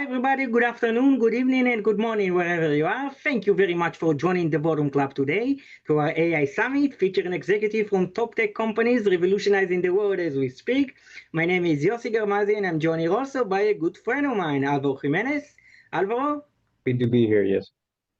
everybody. Good afternoon, good evening, and good morning, wherever you are. Thank you very much for joining the Bottom Club today to our AI Summit featuring executives from top tech companies revolutionizing the world as we speak. My name is Yossi Garmazi, and I'm joined also by a good friend of mine, Alvaro Jimenez. Alvaro? Good to be here, yes.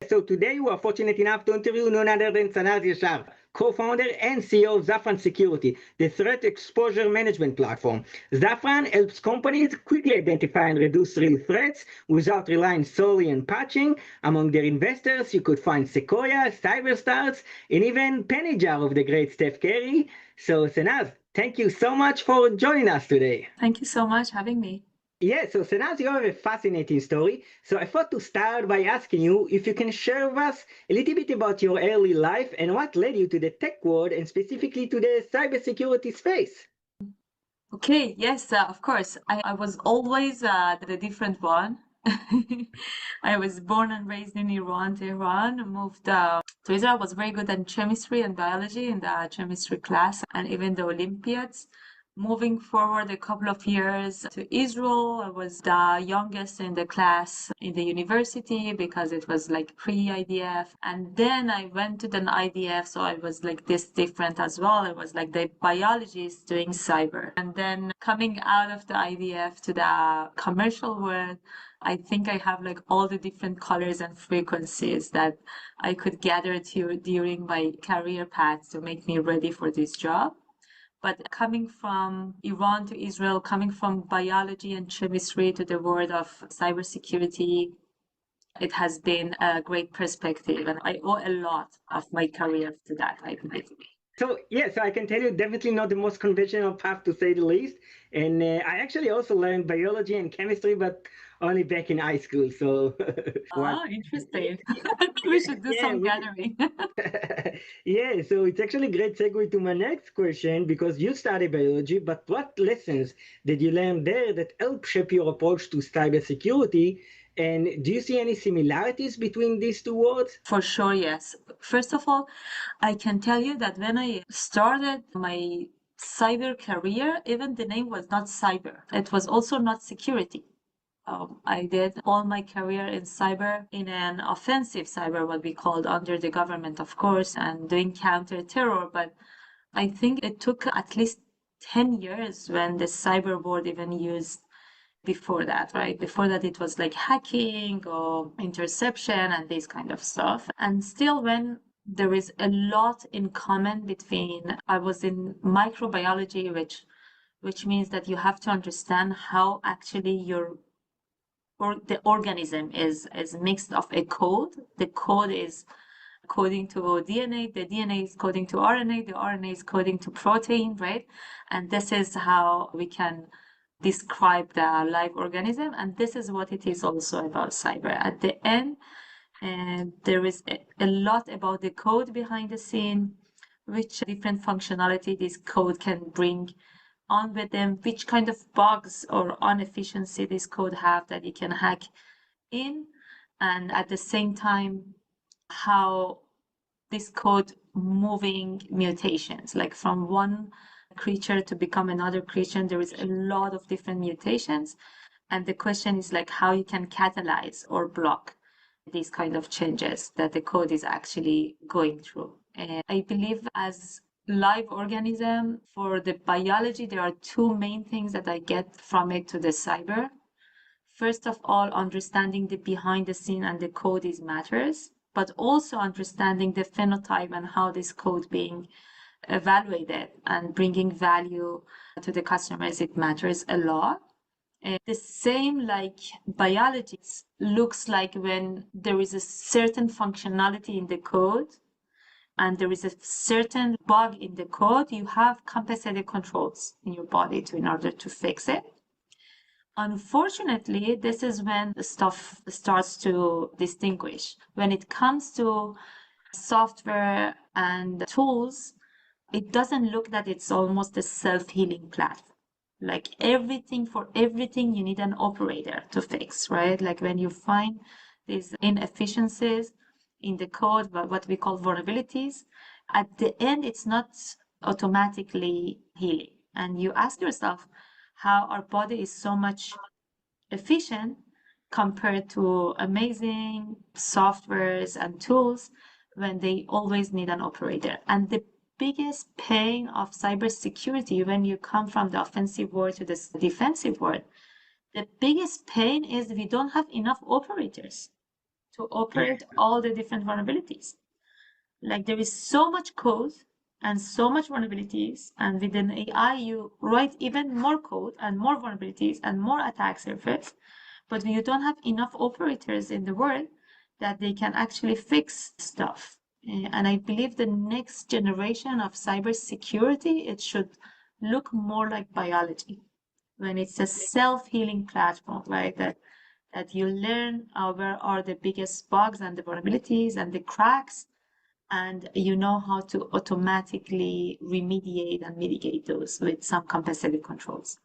So today we are fortunate enough to interview none other than Sanaz Yashar, co-founder and CEO of Zafran Security, the threat exposure management platform. Zafran helps companies quickly identify and reduce real threats without relying solely on patching. Among their investors, you could find Sequoia, Cyberstarts, and even Penny Jar of the great Steph. So Sanaz, thank you so much for joining us today. Thank you so much for having me. Yeah, so Sanaz, you have a fascinating story. So I thought to start by asking you if you can share with us a little bit about your early life and what led you to the tech world and specifically to the cybersecurity space. Okay, yes, of course. I was always the different one. I was born and raised in Iran, Tehran, moved to Israel. I was very good at chemistry and biology in the chemistry class and even the Olympiads. Moving forward a couple of years to Israel, I was the youngest in the class in the university because it was like pre-IDF. And then I went to the IDF, so I was like this different as well. I was like the biologist doing cyber. And then coming out of the IDF to the commercial world, I think I have like all the different colors and frequencies that I could gather during my career path to make me ready for this job. But coming from Iran to Israel, coming from biology and chemistry to the world of cybersecurity, it has been a great perspective. And I owe a lot of my career to that, I believe. So I can tell you definitely not the most conventional path to say the least. And I actually also learned biology and chemistry, but only back in high school. So interesting. We should do some gathering. Yeah, so it's actually a great segue to my next question because you studied biology, but what lessons did you learn there that helped shape your approach to cybersecurity? And do you see any similarities between these two worlds? For sure, yes. First of all, I can tell you that when I started my cyber career, even the name was not cyber. It was also not security. I did all my career in cyber, in an offensive cyber, what we called under the government, of course, and doing counter-terror. But I think it took at least 10 years when the cyber world even used before that, right? Before that, it was like hacking or interception and this kind of stuff. And still, when there is a lot in common between, I was in microbiology, which means that you have to understand how actually the organism is mixed of a code. The code is coding to DNA, the DNA is coding to RNA, the RNA is coding to protein, right? And this is how we can describe the live organism, and this is what it is also about cyber. At the end, there is a lot about the code behind the scene, which different functionality this code can bring on with them, which kind of bugs or inefficiency this code have that you can hack in, and at the same time, how this code moving mutations, like from one creature to become another creature, there is a lot of different mutations. And the question is like how you can catalyze or block these kind of changes that the code is actually going through. And I believe as live organism, for the biology, there are two main things that I get from it to the cyber. First of all, understanding the behind the scene and the code is matters, but also understanding the phenotype and how this code being evaluated and bringing value to the customers, it matters a lot. And the same like biology looks like when there is a certain functionality in the code and there is a certain bug in the code, you have compensated controls in your body in order to fix it. Unfortunately, this is when the stuff starts to distinguish. When it comes to software and tools, it doesn't look that it's almost a self-healing platform. Like for everything, you need an operator to fix, right? Like when you find these inefficiencies in the code, but what we call vulnerabilities, at the end, it's not automatically healing. And you ask yourself how our body is so much efficient compared to amazing softwares and tools when they always need an operator. And the biggest pain of cybersecurity when you come from the offensive world to the defensive world, the biggest pain is we don't have enough operators to operate all the different vulnerabilities. Like there is so much code and so much vulnerabilities, and with an AI you write even more code and more vulnerabilities and more attack surface, but you don't have enough operators in the world that they can actually fix stuff. And I believe the next generation of cybersecurity, it should look more like biology, when it's a self-healing platform, right? That you learn where are the biggest bugs and the vulnerabilities and the cracks, and you know how to automatically remediate and mitigate those with some compensated controls.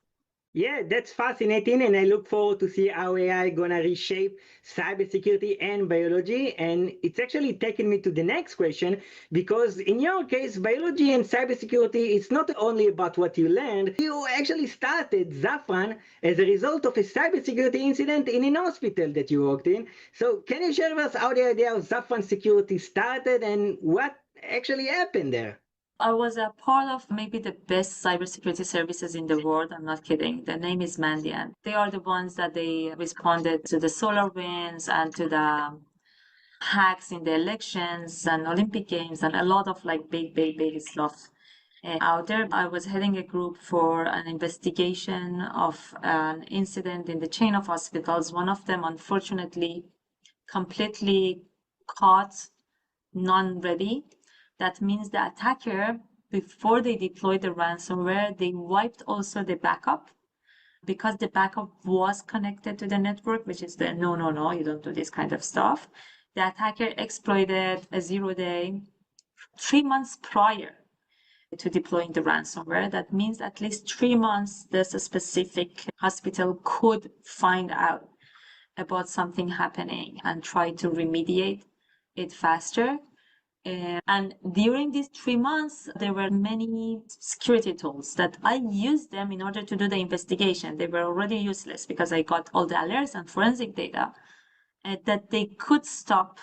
Yeah, that's fascinating, and I look forward to see how AI gonna reshape cybersecurity and biology. And it's actually taking me to the next question, because in your case, biology and cybersecurity is not only about what you learned. You actually started Zafran as a result of a cybersecurity incident in an hospital that you worked in. So can you share with us how the idea of Zafran Security started and what actually happened there? I was a part of maybe the best cybersecurity services in the world. I'm not kidding. The name is Mandiant. They are the ones that they responded to the solar winds and to the hacks in the elections and Olympic Games and a lot of like big stuff out there. I was heading a group for an investigation of an incident in the chain of hospitals. One of them, unfortunately, completely caught non-ready. That means the attacker, before they deployed the ransomware, they wiped also the backup, because the backup was connected to the network, which is the no, you don't do this kind of stuff. The attacker exploited a 0-day 3 months prior to deploying the ransomware. That means at least 3 months this specific hospital could find out about something happening and try to remediate it faster. And during these 3 months, there were many security tools that I used them in order to do the investigation. They were already useless because I got all the alerts and forensic data that they could stop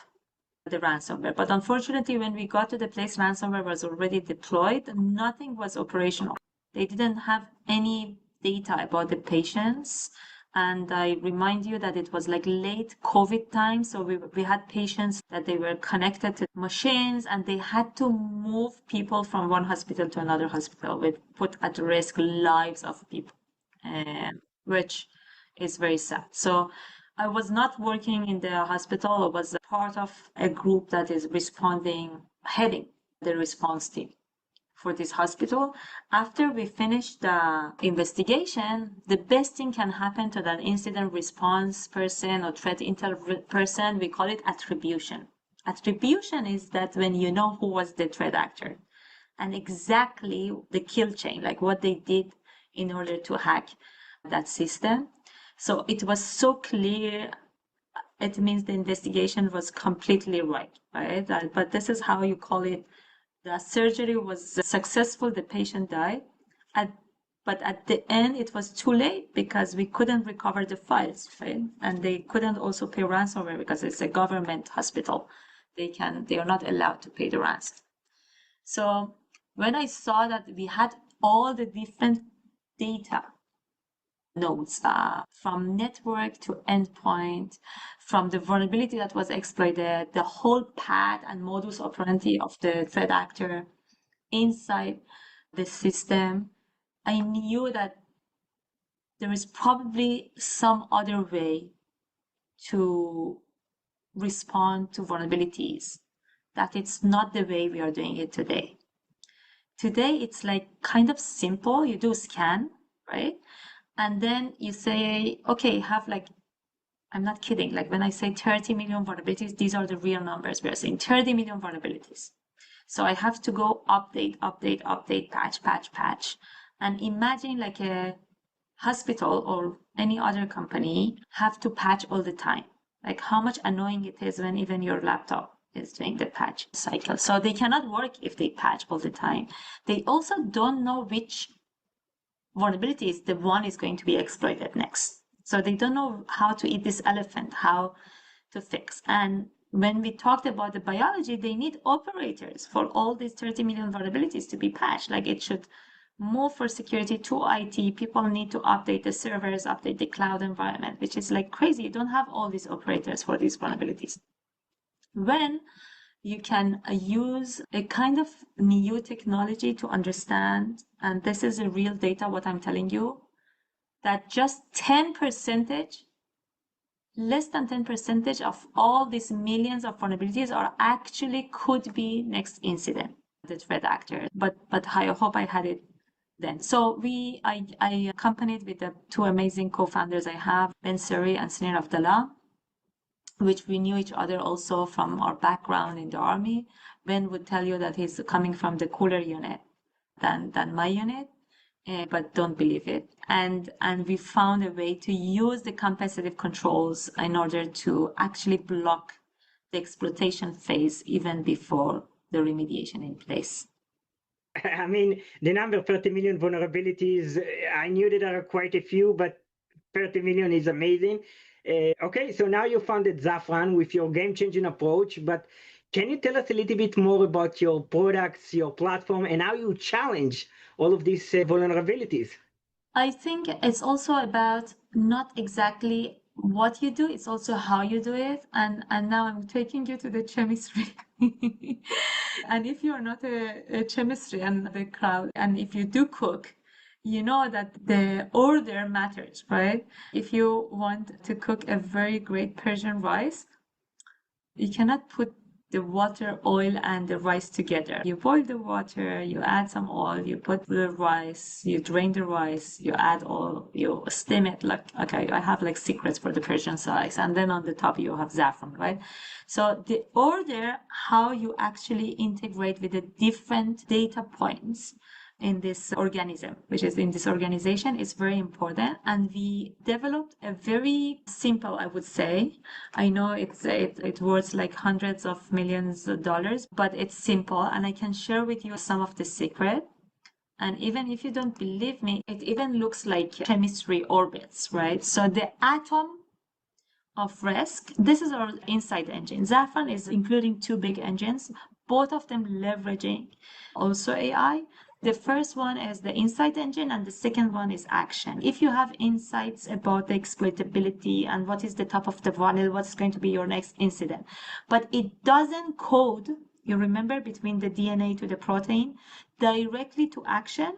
the ransomware. But unfortunately, when we got to the place ransomware was already deployed, nothing was operational. They didn't have any data about the patients. And I remind you that it was like late COVID time. So we had patients that they were connected to machines and they had to move people from one hospital to another hospital, which put at risk lives of people, which is very sad. So I was not working in the hospital. I was a part of a group that is heading the response team for this hospital. After we finish the investigation, the best thing can happen to that incident response person or threat intel person, we call it attribution. Attribution is that when you know who was the threat actor and exactly the kill chain, like what they did in order to hack that system. So it was so clear. It means the investigation was completely right? But this is how you call it. The surgery was successful, the patient died, but at the end it was too late because we couldn't recover the files, right? And they couldn't also pay ransomware because it's a government hospital. They are not allowed to pay the ransom. So when I saw that we had all the different data nodes from network to endpoint, from the vulnerability that was exploited, the whole path and modus operandi of the threat actor inside the system, I knew that there is probably some other way to respond to vulnerabilities, that it's not the way we are doing it today. Today, it's like kind of simple. You do a scan, right? And then you say, okay, have like, I'm not kidding. Like when I say 30 million vulnerabilities, these are the real numbers. We're saying 30 million vulnerabilities. So I have to go update, patch. And imagine like a hospital or any other company have to patch all the time. Like how much annoying it is when even your laptop is doing the patch cycle. So they cannot work if they patch all the time. They also don't know which vulnerability is the one is going to be exploited next. So they don't know how to eat this elephant, how to fix. And when we talked about the biology, they need operators for all these 30 million vulnerabilities to be patched. Like it should move for security to IT. People need to update the servers, update the cloud environment, which is like crazy. You don't have all these operators for these vulnerabilities. When you can use a kind of new technology to understand, and this is a real data, what I'm telling you, that just 10%, less than 10% of all these millions of vulnerabilities are actually could be next incident, the threat actor. But I hope I had it then. So I accompanied with the two amazing co-founders I have, Ben Suri and Sunir Abdullah, which we knew each other also from our background in the army. Ben would tell you that he's coming from the cooler unit than my unit. But don't believe it. And we found a way to use the compensative controls in order to actually block the exploitation phase even before the remediation in place. I mean, the number 30 million vulnerabilities, I knew that there are quite a few, but 30 million is amazing. Okay, so now you founded Zafran with your game-changing approach, but can you tell us a little bit more about your products, your platform, and how you challenge all of these vulnerabilities? I think it's also about not exactly what you do, it's also how you do it. And now I'm taking you to the chemistry. And if you're not a chemistry and the crowd, and if you do cook, you know that the order matters, right? If you want to cook a very great Persian rice, you cannot put the water, oil, and the rice together. You boil the water, you add some oil, you put the rice, you drain the rice, you add oil, you steam it. Like, okay, I have like secrets for the Persian rice. And then on the top, you have saffron, right? So the order, how you actually integrate with the different data points in this organism, which is in this organization, is very important. And we developed a very simple, I would say. I know it worth like hundreds of millions of dollars, but it's simple. And I can share with you some of the secret. And even if you don't believe me, it even looks like chemistry orbits, right? So the atom of risk, this is our inside engine. Zafran is including two big engines, both of them leveraging also AI. The first one is the insight engine, and the second one is action. If you have insights about the exploitability and what is the top of the funnel, what's going to be your next incident, but it doesn't code, you remember, between the DNA to the protein, directly to action,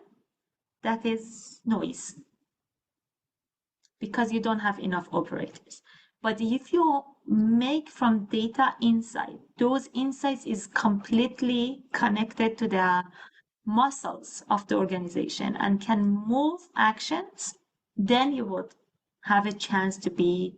that is noise, because you don't have enough operators. But if you make from data insight, those insights is completely connected to the muscles of the organization and can move actions, then you would have a chance to be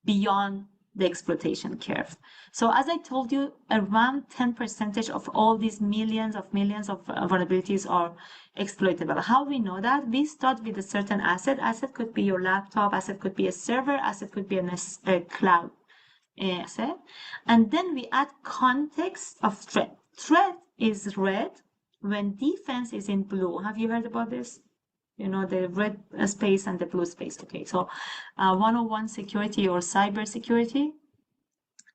beyond the exploitation curve. So as I told you, around 10% of all these millions of vulnerabilities are exploitable. How we know that? We start with a certain asset. Asset could be your laptop, asset could be a server, asset could be a cloud asset. And then we add context of threat. Threat is red when defense is in blue. Have you heard about this? You know, the red space and the blue space. Okay, so 101 security or cyber security,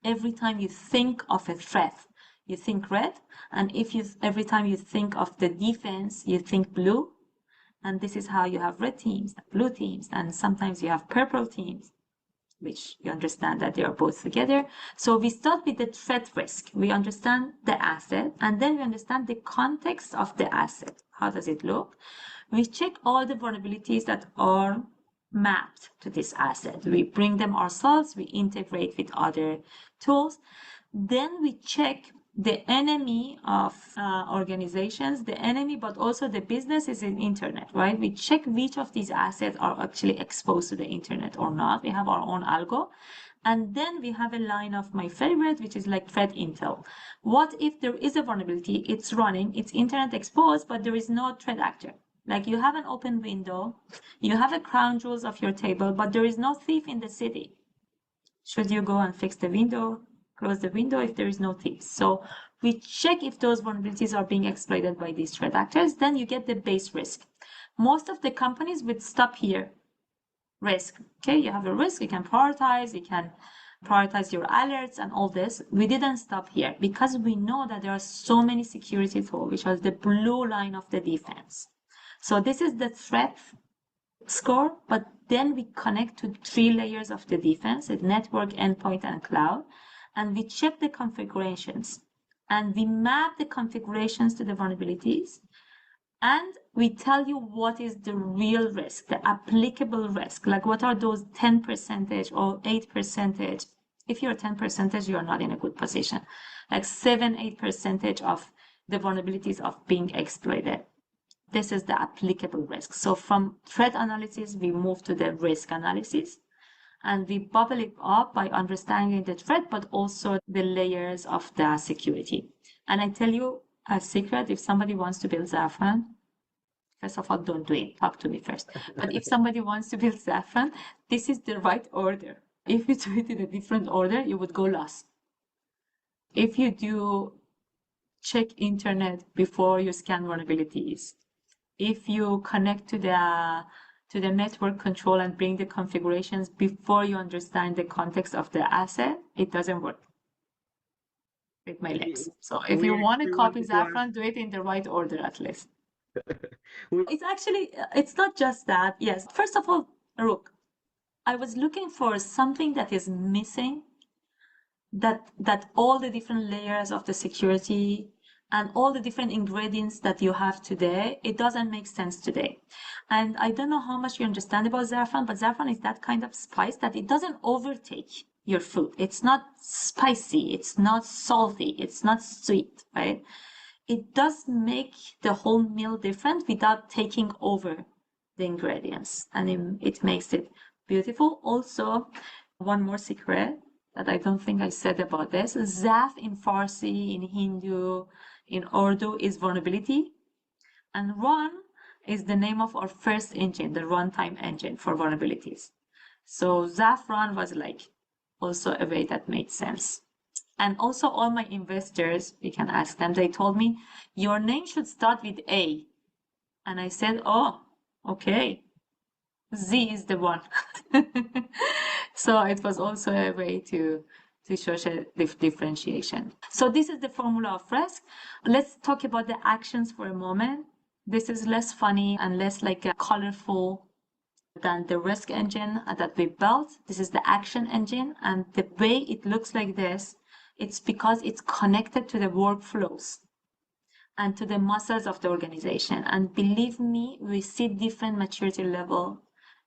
every time you think of a threat, you think red. And if you every time you think of the defense, you think blue. And this is how you have red teams, blue teams, and sometimes you have purple teams, which you understand that they are both together. So we start with the threat risk. We understand the asset, and then we understand the context of the asset. How does it look? We check all the vulnerabilities that are mapped to this asset. We bring them ourselves, we integrate with other tools. Then we check the enemy of organizations, the enemy, but also the business is in internet, right? We check which of these assets are actually exposed to the internet or not. We have our own algo. And then we have a line of my favorite, which is like threat intel. What if there is a vulnerability, it's running, it's internet exposed, but there is no threat actor? Like you have an open window, you have a crown jewels of your table, but there is no thief in the city. Should you go and fix the window, close the window if there is no thieves? So we check if those vulnerabilities are being exploited by these threat actors, then you get the base risk. Most of the companies would stop here, risk. Okay, you have a risk, you can prioritize your alerts and all this. We didn't stop here because we know that there are so many security tools, which was the blue line of the defense. So this is the threat score, but then we connect to 3 layers of the defense: it's network, endpoint, and cloud, and we check the configurations, and we map the configurations to the vulnerabilities, and we tell you what is the real risk, the applicable risk, like what are those 10% or 8%. If you're 10%, you're not in a good position, like 7-8% of the vulnerabilities of being exploited. This is the applicable risk. So from threat analysis, we move to the risk analysis, and we bubble it up by understanding the threat, but also the layers of the security. And I tell you a secret: if somebody wants to build Zafran, first of all, don't do it. Talk to me first. But if somebody wants to build Zafran, this is the right order. If you do it in a different order, you would go lost. If you do check internet before you scan vulnerabilities, if you connect to the network control and bring the configurations before you understand the context of the asset, it doesn't work with my legs. So if you want to copy Zafran, do it in the right order at least. It's not just that. Yes, first of all, Rook, I was looking for something that is missing, that all the different layers of the security and all the different ingredients that you have today, it doesn't make sense today. And I don't know how much you understand about Zafran, but Zafran is that kind of spice that it doesn't overtake your food. It's not spicy, it's not salty, it's not sweet, right? It does make the whole meal different without taking over the ingredients, and it makes it beautiful. Also, one more secret that I don't think I said about this: Zaf in Farsi, in Hindu, in Urdu is vulnerability, and Run is the name of our first engine, the runtime engine for vulnerabilities. So Zafran was like also a way that made sense. And also all my investors, we can ask them, they told me, your name should start with A. And I said, oh, okay, Z is the one. So it was also a way to show differentiation. So this is the formula of risk. Let's talk about the actions for a moment. This is less funny and less like colorful than the risk engine that we built. This is the action engine, and the way it looks like this, it's because it's connected to the workflows and to the muscles of the organization. And believe me, we see different maturity level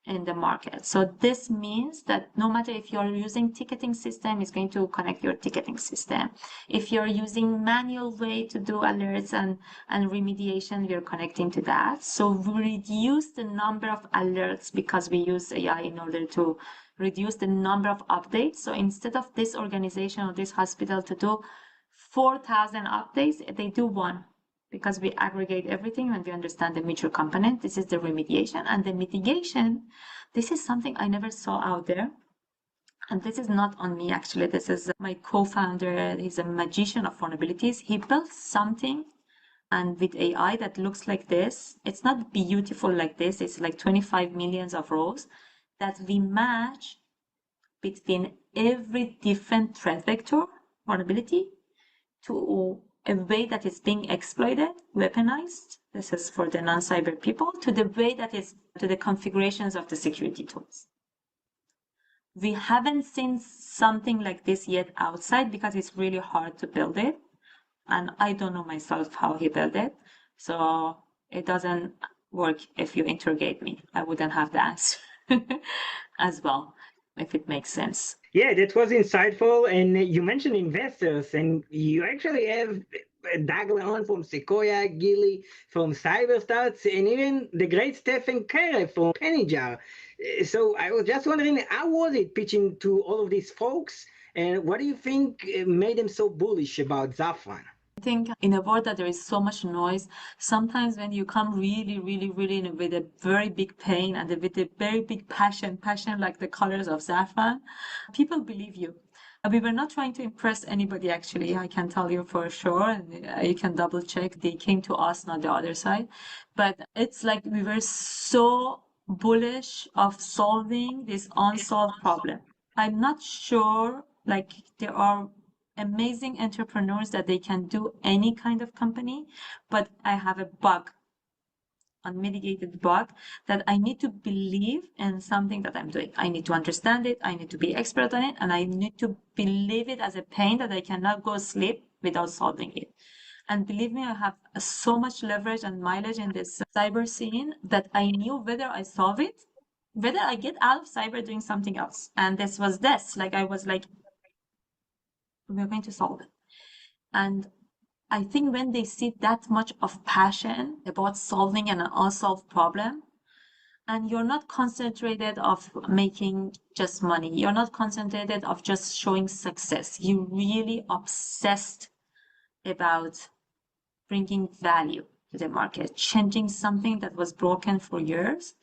in the market. So this means that no matter if you're using ticketing system, it's going to connect your ticketing system. If you're using manual way to do alerts and remediation, we're connecting to that. So we reduce the number of alerts because we use AI in order to reduce the number of updates. So instead of this organization or this hospital to do 4,000 updates, they do one, because we aggregate everything and we understand the mutual component. This is the remediation. And the mitigation, this is something I never saw out there. And this is not on me, actually. This is my co-founder. He's a magician of vulnerabilities. He built something and with AI that looks like this. It's not beautiful like this. It's like 25 millions of rows that we match between every different threat vector vulnerability to a way that is being exploited, weaponized. This is for the non-cyber people, to the way that is to the configurations of the security tools. We haven't seen something like this yet outside because it's really hard to build it. And I don't know myself how he built it. So it doesn't work if you interrogate me. I wouldn't have the answer as well, if it makes sense. Yeah, that was insightful. And you mentioned investors, and you actually have Doug Leon from Sequoia, Gilly from Cyberstarts, and even the great Steph from Pennyjar. So I was just wondering, how was it pitching to all of these folks? And what do you think made them so bullish about Zafran? I think in a world that there is so much noise, sometimes when you come really with a very big pain and with a very big passion like the colors of Zafran, people believe you. We were not trying to impress anybody, actually. I can tell you for sure, and you can double check. They came to us, not the other side. But it's like we were so bullish of solving this unsolved problem. I'm not sure, like there are amazing entrepreneurs that they can do any kind of company, but I have a bug, unmitigated bug, that I need to believe in something that I'm doing. I need to understand it, I need to be expert on it, and I need to believe it as a pain that I cannot go sleep without solving it. And believe me, I have so much leverage and mileage in this cyber scene that I knew whether I solve it, whether I get out of cyber doing something else. And this was this, like I was like, we're going to solve it. And I think when they see that much of passion about solving an unsolved problem, and you're not concentrated of making just money, you're not concentrated of just showing success, you really obsessed about bringing value to the market, changing something that was broken for years,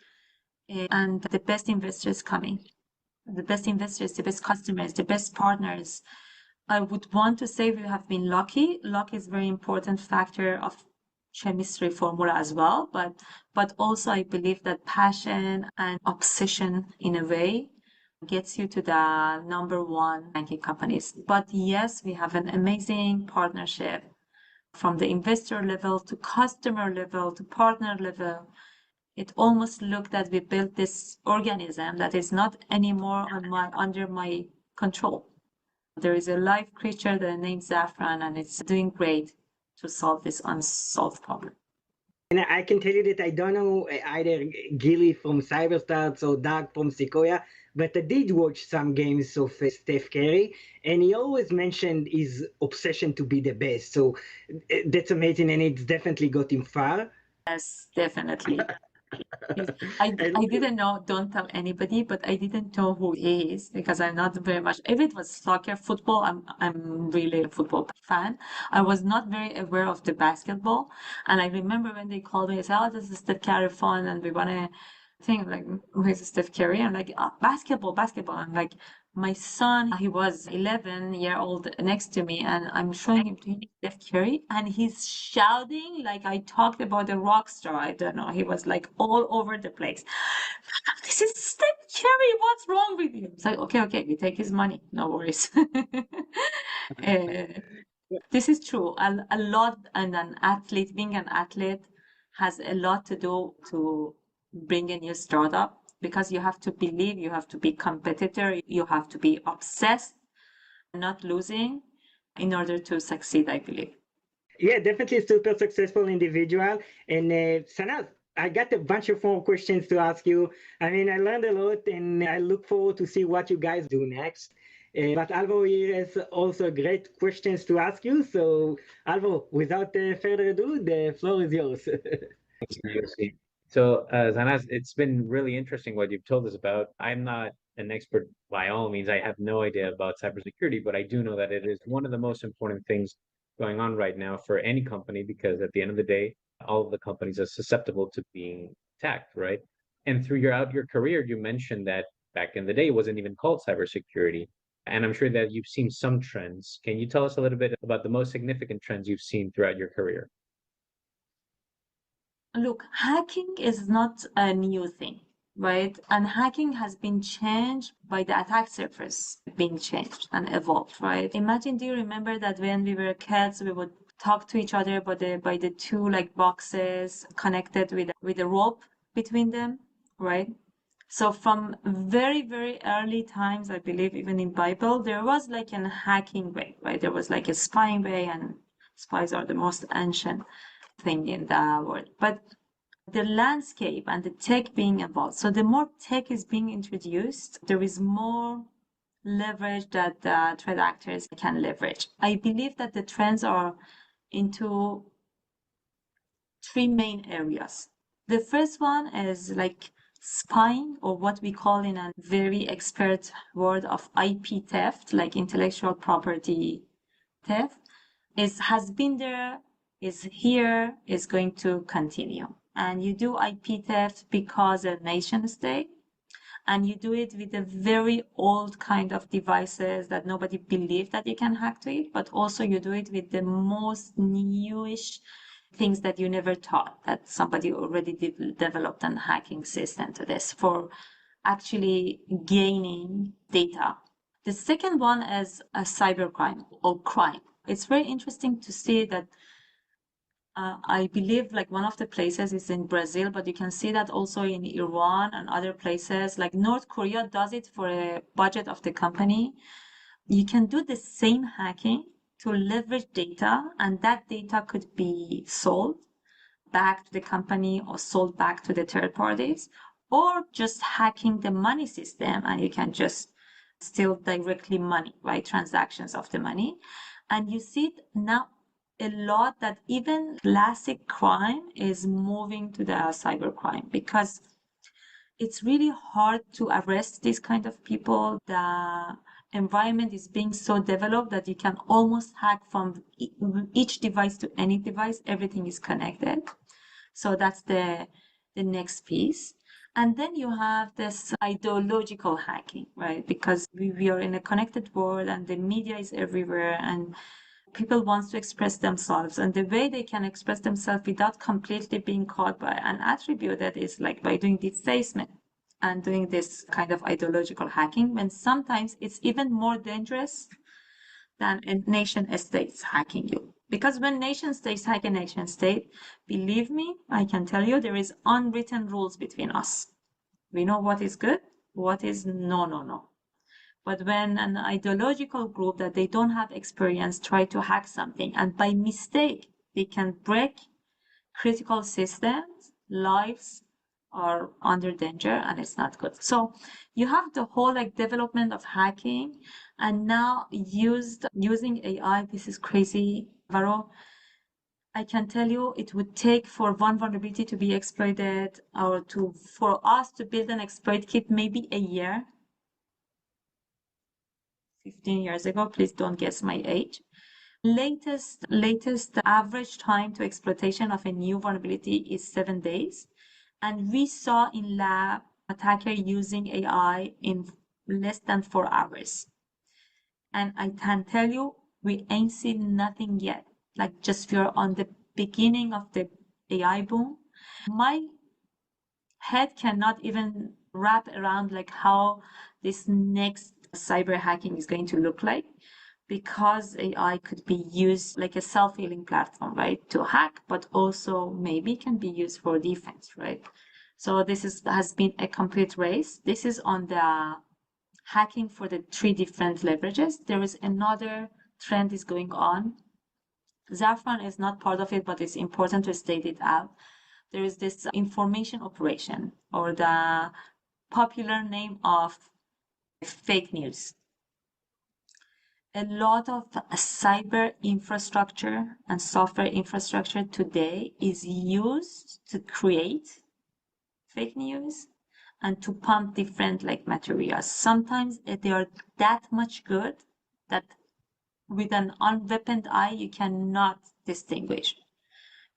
and the best investors coming, the best investors, the best customers, the best partners. I would want to say we have been lucky. Luck is a very important factor of chemistry formula as well, but also I believe that passion and obsession in a way gets you to the number one ranking companies. But yes, we have an amazing partnership from the investor level to customer level to partner level. It almost looked that we built this organism that is not anymore under my control. There is a live creature that named Zafran, and it's doing great to solve this unsolved problem. And I can tell you that I don't know either Gilly from Cyberstarts or Doug from Sequoia, but I did watch some games of Steph Curry, and he always mentioned his obsession to be the best. So that's amazing, and it's definitely got him far. Yes, definitely. I didn't know, don't tell anybody, but I didn't know who he is because I'm not very much. If it was soccer, football, I'm really a football fan. I was not very aware of the basketball, and I remember when they called me, they said, "Oh, this is Steph Curry fun, and we want to think like who is Steph Curry?" I'm like, oh, basketball. I'm like, my son, he was 11-year-old next to me, and I'm showing him to him Steph Curry, and he's shouting like I talked about a rock star. I don't know. He was like all over the place. This is Steph Curry. What's wrong with you? It's like, okay, we take his money. No worries. This is true. A lot, and an athlete, being an athlete, has a lot to do to bring a new startup because you have to believe, you have to be competitor, you have to be obsessed, not losing in order to succeed, I believe. Yeah, definitely a super successful individual. And Sanaz, I got a bunch of more questions to ask you. I mean, I learned a lot, and I look forward to see what you guys do next. But Alvo here has also great questions to ask you. So, Alvo, without further ado, the floor is yours. Seriously. So, Zanaz, it's been really interesting what you've told us about. I'm not an expert by all means. I have no idea about cybersecurity, but I do know that it is one of the most important things going on right now for any company because at the end of the day, all of the companies are susceptible to being attacked, right? And throughout your career, you mentioned that back in the day, it wasn't even called cybersecurity. And I'm sure that you've seen some trends. Can you tell us a little bit about the most significant trends you've seen throughout your career? Look, hacking is not a new thing, right? And hacking has been changed by the attack surface being changed and evolved, right? Imagine, do you remember that when we were kids, we would talk to each other by the two like boxes connected with a rope between them, right? So from very, very early times, I believe even in Bible, there was like an hacking way, right? There was like a spying way, and spies are the most ancient thing in the world. But the landscape and the tech being involved. So the more tech is being introduced, there is more leverage that the threat actors can leverage. I believe that the trends are into three main areas. The first one is like spying, or what we call in a very expert word of IP theft, like intellectual property theft, has been there, is here, is going to continue. And you do IP theft because a nation state, and you do it with a very old kind of devices that nobody believed that you can hack to it, but also you do it with the most newish things that you never thought that somebody already developed a hacking system to this for actually gaining data. The second one is a cybercrime or crime. It's very interesting to see that I believe like one of the places is in Brazil, but you can see that also in Iran and other places. Like North Korea does it for a budget of the company. You can do the same hacking to leverage data, and that data could be sold back to the company or sold back to the third parties, or just hacking the money system, and you can just steal directly money, right? Transactions of the money. And you see it now a lot that even classic crime is moving to the cybercrime because it's really hard to arrest these kind of people. The environment is being so developed that you can almost hack from each device to any device. Everything is connected. So that's the next piece. And then you have this ideological hacking, right? Because we are in a connected world and the media is everywhere and people want to express themselves. And the way they can express themselves without completely being caught by an attribute that is like by doing defacement and doing this kind of ideological hacking, when sometimes it's even more dangerous than a nation state hacking you. Because when nation states hack a nation state, believe me, I can tell you there is unwritten rules between us. We know what is good, what is no. But when an ideological group that they don't have experience try to hack something, and by mistake, they can break critical systems, lives are under danger, and it's not good. So you have the whole like development of hacking, and now using AI. This is crazy, Varo. I can tell you it would take for one vulnerability to be exploited or for us to build an exploit kit maybe a year. 15 years ago, please don't guess my age. Latest average time to exploitation of a new vulnerability is 7 days. And we saw in lab attacker using AI in less than 4 hours. And I can tell you, we ain't seen nothing yet. Like just we're on the beginning of the AI boom. My head cannot even wrap around like how this next cyber hacking is going to look like, because AI could be used like a self-healing platform, right, to hack, but also maybe can be used for defense, right? So this has been a complete race. This is on the hacking for the 3 different leverages. There is another trend is going on. Zafran is not part of it, but it's important to state it out. There is this information operation, or the popular name of fake news. A lot of cyber infrastructure and software infrastructure today is used to create fake news and to pump different like materials. Sometimes they are that much good that with an unweaponed eye you cannot distinguish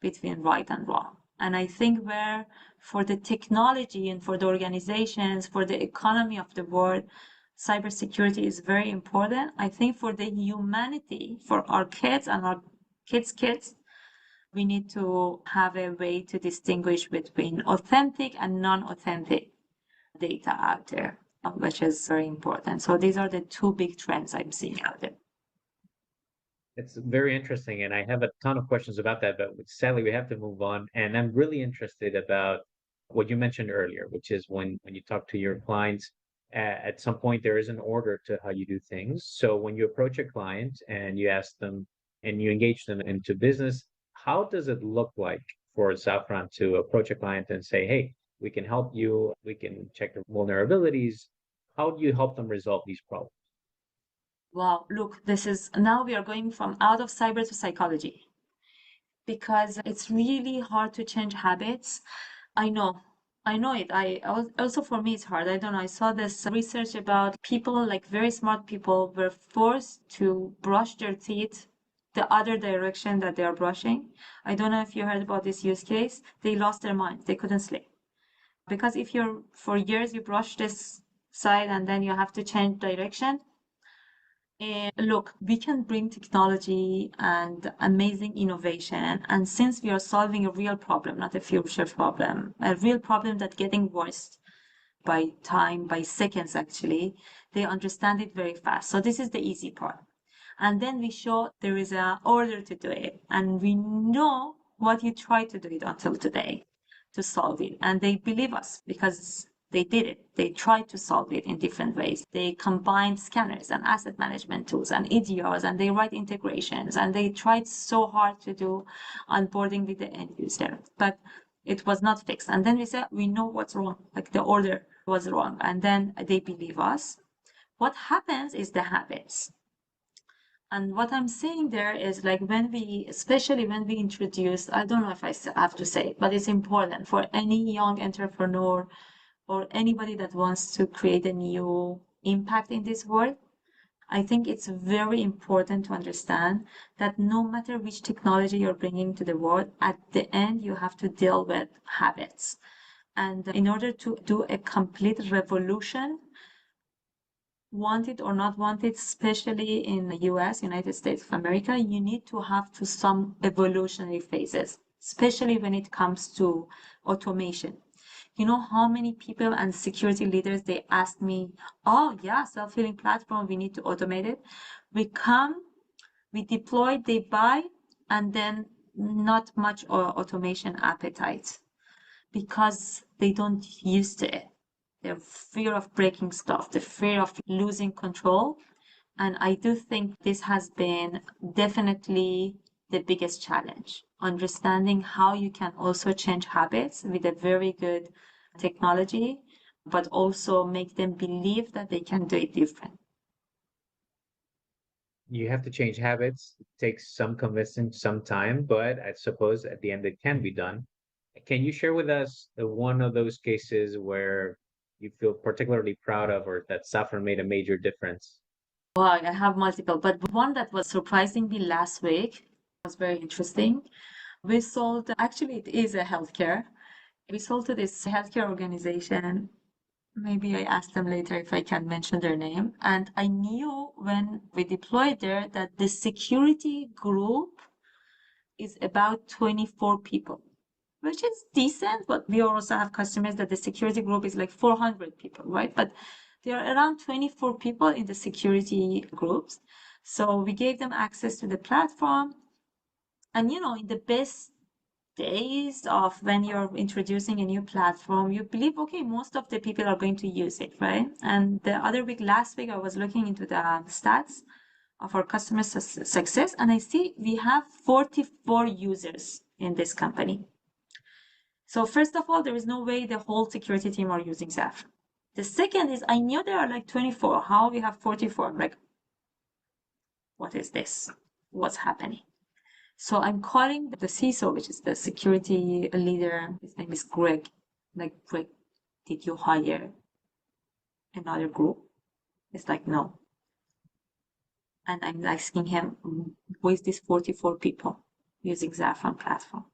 between right and wrong. And I think where for the technology and for the organizations, for the economy of the world, cybersecurity is very important. I think for the humanity, for our kids and our kids, we need to have a way to distinguish between authentic and non-authentic data out there, which is very important. So these are the 2 big trends I'm seeing out there. It's very interesting, and I have a ton of questions about that, but sadly we have to move on. And I'm really interested about what you mentioned earlier, which is when you talk to your clients, at some point there is an order to how you do things. So when you approach a client and you ask them and you engage them into business, how does it look like for Zafran to approach a client and say, hey, we can help you, we can check the vulnerabilities. How do you help them resolve these problems? Wow, look, this is now we are going from out of cyber to psychology, because it's really hard to change habits. I know it. I also, for me, it's hard. I don't know. I saw this research about people, like very smart people, were forced to brush their teeth the other direction that they are brushing. I don't know if you heard about this use case. They lost their minds. They couldn't sleep. Because if you're, for years, you brush this side and then you have to change direction, And look, we can bring technology and amazing innovation. And since we are solving a real problem, not a future problem, a real problem that's getting worse by time, by seconds actually, they understand it very fast. So this is the easy part. And then we show there is an order to do it. And we know what you tried to do it until today to solve it. And they believe us because they did it. They tried to solve it in different ways. They combined scanners and asset management tools and EDRs, and they write integrations, and they tried so hard to do onboarding with the end user, but it was not fixed. And then we said, we know what's wrong, like the order was wrong. And then they believe us. What happens is the habits. And what I'm saying there is like when we, especially when we introduce, I don't know if I have to say, but it's important for any young entrepreneur or anybody that wants to create a new impact in this world. I think it's very important to understand that no matter which technology you're bringing to the world, at the end, you have to deal with habits. And in order to do a complete revolution, wanted or not wanted, especially in the US, United States of America, you need to have to some evolutionary phases, especially when it comes to automation. You know how many people and security leaders, they ask me, oh yeah, self-healing platform, we need to automate it. We come, we deploy, they buy, and then not much automation appetite because they don't used to it. Their fear of breaking stuff, the fear of losing control. And I do think this has been definitely the biggest challenge, understanding how you can also change habits with a very good technology, but also make them believe that they can do it different. You have to change habits. It takes some convincing, some time, but I suppose at the end it can be done. Can you share with us one of those cases where you feel particularly proud of or that Safran made a major difference? Wow, I have multiple, but one that was surprisingly last week was very interesting. We sold, actually, it is a healthcare. We sold to this healthcare organization. Maybe I asked them later if I can mention their name. And I knew when we deployed there that the security group is about 24 people, which is decent, but we also have customers that the security group is like 400 people, right? But there are around 24 people in the security groups. So we gave them access to the platform. And in the best days of when you're introducing a new platform, you believe, okay, most of the people are going to use it, right? And the other week, last week, I was looking into the stats of our customer success, and I see we have 44 users in this company. So first of all, there is no way the whole security team are using Zafran. The second is I knew there are like 24. How we have 44? I'm like, what is this? What's happening? So I'm calling the CISO, which is the security leader. His name is Greg. Like, Greg, did you hire another group? It's like, no. And I'm asking him, who is this 44 people using Zafran platform?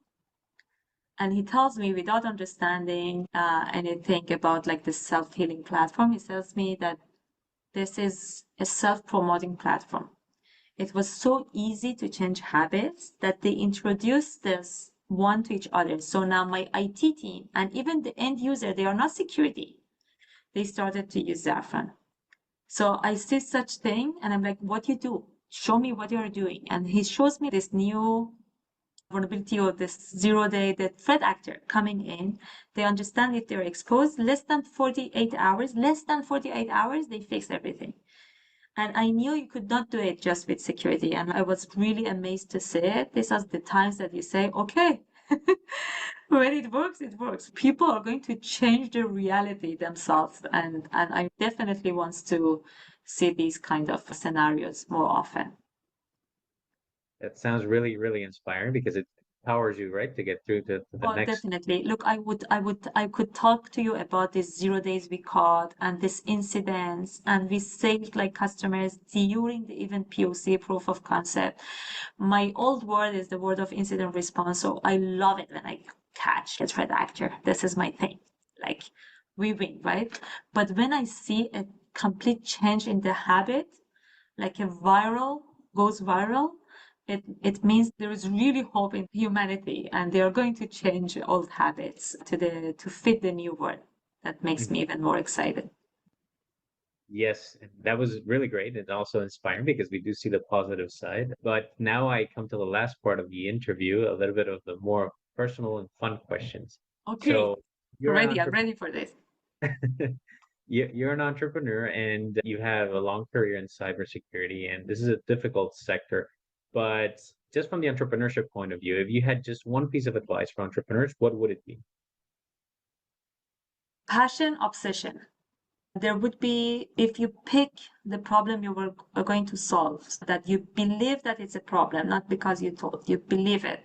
And he tells me without understanding anything about like the self-healing platform, he tells me that this is a self-promoting platform. It was so easy to change habits that they introduced this one to each other. So now my IT team and even the end user, they are not security. They started to use Zafran. So I see such thing and I'm like, what you do? Show me what you're doing. And he shows me this new vulnerability or this 0-day, the threat actor coming in. They understand if they're exposed, less than 48 hours, they fix everything. And I knew you could not do it just with security. And I was really amazed to see it. These are the times that you say, okay, when it works, it works. People are going to change their reality themselves. And I definitely want to see these kind of scenarios more often. That sounds really, really inspiring because it empowers you, right, to get through to the Oh, next. definitely. Look, I could talk to you about this 0 days we caught and this incidents, and we saved like customers during the even POC, proof of concept. My old word is the word of incident response, so I love it when I catch a threat actor. This is my thing. Like we win, right? But when I see a complete change in the habit, like a viral goes viral, it means there is really hope in humanity and they are going to change old habits to fit the new world. That makes me even more excited. Yes, that was really great and also inspiring because we do see the positive side. But now I come to the last part of the interview, a little bit of the more personal and fun questions. Okay, So you're an I'm ready for this. you're an entrepreneur and you have a long career in cybersecurity, and this is a difficult sector. But just from the entrepreneurship point of view, if you had just one piece of advice for entrepreneurs, what would it be? Passion, obsession. There would be, if you pick the problem are going to solve, that you believe that it's a problem, not because you thought, you believe it,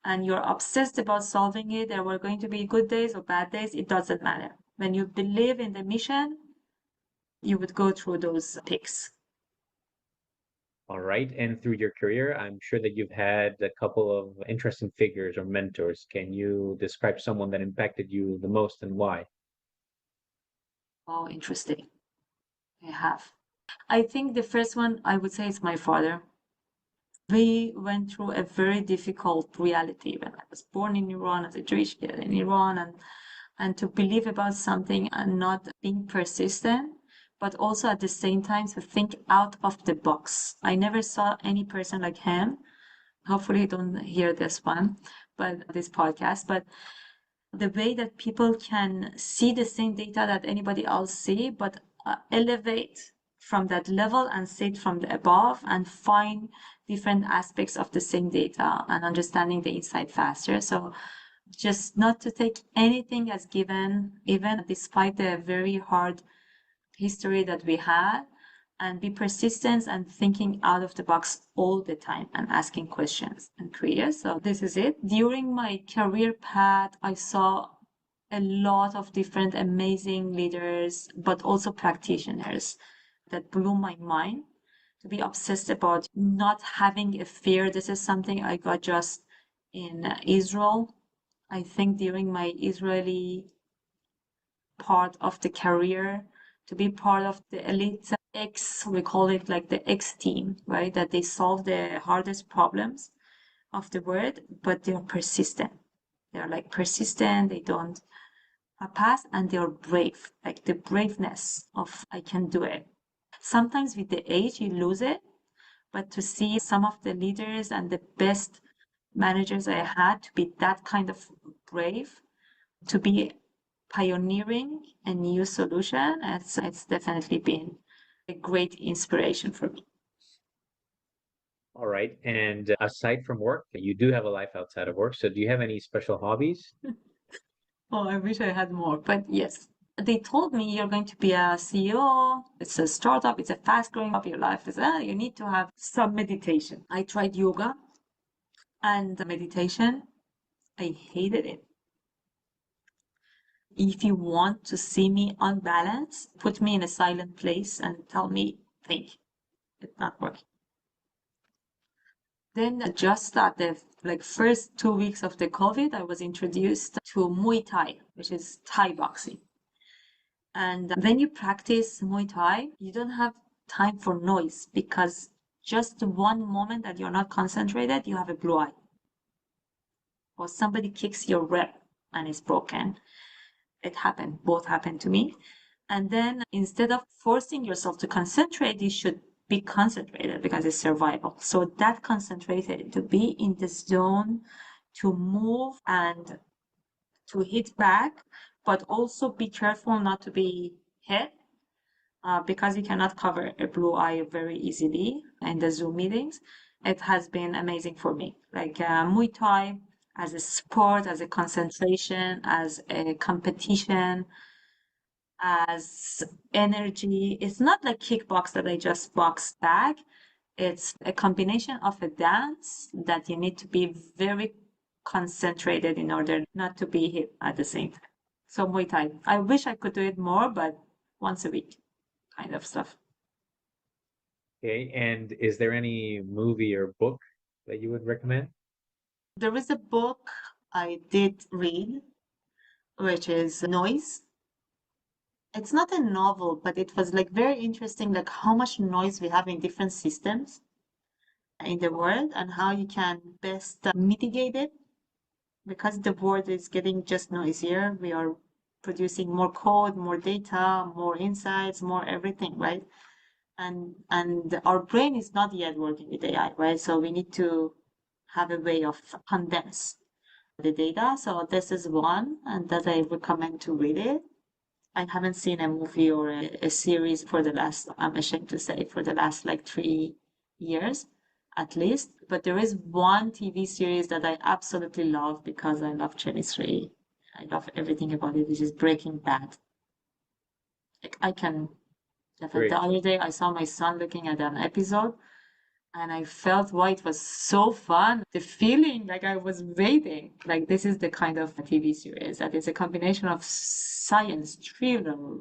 and you're obsessed about solving it. There were going to be good days or bad days, it doesn't matter. When you believe in the mission, you would go through those picks. All right. And through your career, I'm sure that you've had a couple of interesting figures or mentors. Can you describe someone that impacted you the most and why? Oh, interesting. I have. I think the first one I would say is my father. We went through a very difficult reality when I was born in Iran as a Jewish kid in Iran, and to believe about something and not being persistent, but also at the same time to think out of the box. I never saw any person like him. Hopefully you don't hear this one, but this podcast, but the way that people can see the same data that anybody else see, but elevate from that level and see it from the above and find different aspects of the same data and understanding the insight faster. So just not to take anything as given, even despite the very hard history that we had, and be persistent and thinking out of the box all the time and asking questions and curious. So this is it. During my career path, I saw a lot of different amazing leaders, but also practitioners that blew my mind. To be obsessed about not having a fear. This is something I got just in Israel. I think during my Israeli part of the career, to be part of the elite X, we call it like the X team, right? That they solve the hardest problems of the world, but they're persistent. They're like persistent, they don't pass, and they're brave, like the braveness of I can do it. Sometimes with the age, you lose it, but to see some of the leaders and the best managers I had to be that kind of brave, to be pioneering a new solution, it's definitely been a great inspiration for me. All right. And aside from work, you do have a life outside of work. So do you have any special hobbies? Oh, I wish I had more, but yes. They told me you're going to be a CEO. It's a startup. It's a fast growing up. Your life is, you need to have some meditation. I tried yoga and meditation. I hated it. If you want to see me unbalanced, put me in a silent place and tell me, think. It's not working. Then just at the first 2 weeks of the COVID, I was introduced to Muay Thai, which is Thai boxing. And when you practice Muay Thai, you don't have time for noise because just one moment that you're not concentrated, you have a blue eye. Or somebody kicks your rib and it's broken. It happened, both happened to me. And then instead of forcing yourself to concentrate, you should be concentrated because it's survival. So that concentrated, to be in the zone, to move and to hit back, but also be careful not to be hit because you cannot cover a blue eye very easily in the Zoom meetings. It has been amazing for me. Like Muay Thai as a sport, as a concentration, as a competition, as energy. It's not like kickbox that I just box back. It's a combination of a dance that you need to be very concentrated in order not to be hit at the same time. So Muay Thai. I wish I could do it more, but once a week kind of stuff. Okay. And is there any movie or book that you would recommend? There is a book I did read, which is Noise. it's not a novel, but it was like very interesting, like how much noise we have in different systems in the world and how you can best mitigate it. Because the world is getting just noisier, we are producing more code, more data, more insights, more everything, right? And our brain is not yet working with AI, right? So we need to have a way of condense the data. So this is one, and that I recommend to read it. I haven't seen a movie or a series for the last, I'm ashamed to say, for the last like 3 years at least. But there is one TV series that I absolutely love because I love chemistry. I love everything about it, which is Breaking Bad. Like I can definitely. Great. The other day I saw my son looking at an episode and I felt why it was so fun. The feeling like I was waiting. Like this is the kind of TV series that is a combination of science, thriller,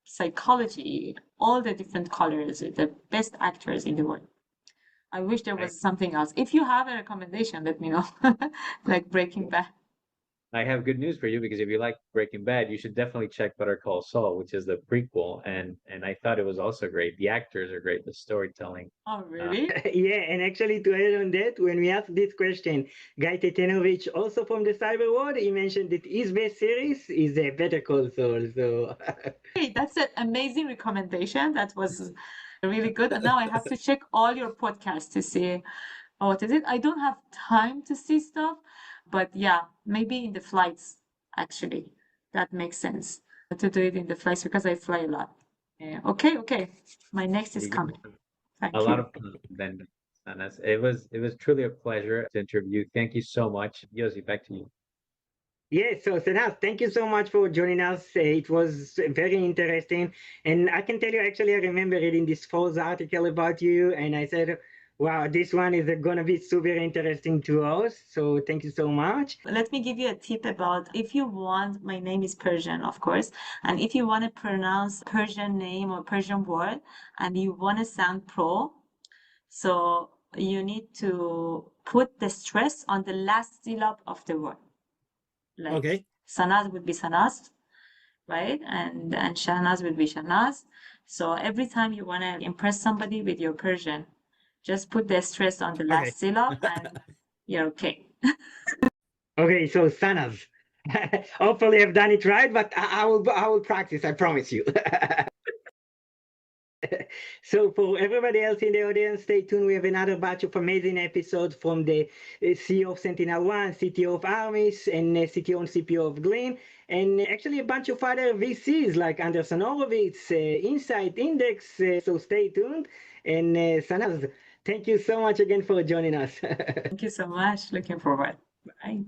psychology, all the different colors, the best actors in the world. I wish there was something else. If you have a recommendation, let me know. Like Breaking Bad. I have good news for you because if you like Breaking Bad, you should definitely check Better Call Saul, which is the prequel. And I thought it was also great. The actors are great, the storytelling. Oh, really? Yeah, and actually to add on that, when we asked this question, Guy Tetenovic, also from the cyber world, he mentioned that his best series is a Better Call Saul. So Hey, that's an amazing recommendation. That was really good. And now I have to check all your podcasts to see what is it. I don't have time to see stuff, but yeah, maybe in the flights, actually. That makes sense to do it in the flights because I fly a lot. Yeah. Okay. My next is You get coming. Thank a lot you. of fun then, Sanas. It was truly a pleasure to interview. Thank you so much. Yosi, back to you. yes, so Sanaz, thank you so much for joining us. It was very interesting. And I can tell you, actually, I remember reading this Forbes article about you, and I said, wow, this one is going to be super interesting to us. So thank you so much. Let me give you a tip about if you want, my name is Persian, of course, and if you want to pronounce Persian name or Persian word and you want to sound pro, so you need to put the stress on the last syllable of the word. Like Okay. Sanaz would be Sanaz, right? And Shahnaz would be Shahnaz. So every time you want to impress somebody with your Persian, just put the stress on the Okay. last syllable and you're okay. Okay, so Sanaz. Hopefully I've done it right, but I will practice, I promise you. So for everybody else in the audience, stay tuned. We have another batch of amazing episodes from the CEO of Sentinel-1, CTO of Armis, and CTO and CPO of Glean, and actually a bunch of other VCs like Anderson Horowitz, Insight, Index. So stay tuned. And Sanaz, thank you so much again for joining us. Thank you so much. Looking forward. Bye.